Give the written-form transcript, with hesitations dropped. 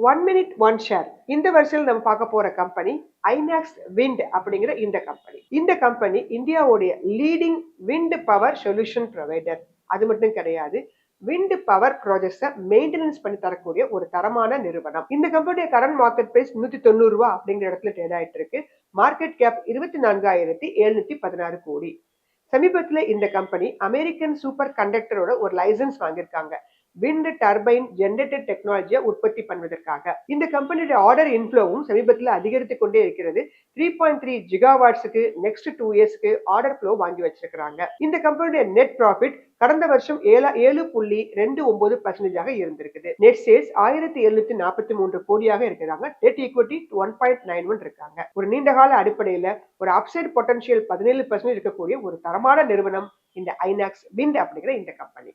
One minute one share. இந்த வருஷம் நம்ம பார்க்க போற கம்பெனி ஐநாக்ஸ் விண்ட் அப்படிங்கிற இந்த கம்பெனி இந்தியாவுடைய leading wind power solution provider. அது மட்டும் கிடையாது, விண்ட் பவர் ப்ராஜெக்ட்ஸை மெயின்டெனன்ஸ் பண்ணி தரக்கூடிய ஒரு தரமான நிறுவனம். இந்த கம்பெனியோட கரண்ட் மார்க்கெட் பிரைஸ் 190 ரூபாய் அப்படிங்கிற இடத்துல ட்ரேட் ஆயிட்டு இருக்கு. மார்க்கெட் கேப் 24,716 கோடி. சமீபத்துல இந்த கம்பெனி அமெரிக்கன் சூப்பர் கண்டக்டரோட ஒரு லைசன்ஸ் வாங்கியிருக்காங்க, விண்ட் டர்பைன் ஜெனரேட்டர் டெக்னாலஜியை உற்பத்தி பண்ணுவதற்காக. இந்த கம்பெனியோட ஆர்டர் இன்ஃப்ளோவும் சமீபத்தில் அதிகரித்து கொண்டே இருக்கிறது. 3.3 ஜிகாவாட்ஸுக்கு நெக்ஸ்ட் 2 இயர்ஸ்க்கு ஆர்டர் ஃப்ளோ வாங்கி வச்சிருக்காங்க. இந்த கம்பெனியோட நெட் ப்ராஃபிட் கடந்த வருஷம் 7.29% இருந்திருக்குது. நெட் சேல்ஸ் 1743 கோடியாக இருக்கிறாங்க. டெட் ஈக்விட்டி 1.91 இருக்காங்க. ஒரு நீண்ட கால அடிப்படையில ஒரு அப்சைட் பொட்டன்ஷியல் 17% இருக்கக்கூடிய ஒரு தரமான நிறுவனம் இந்த ஐநாக்ஸ் விண்ட் அப்படிங்கிற இந்த கம்பெனி.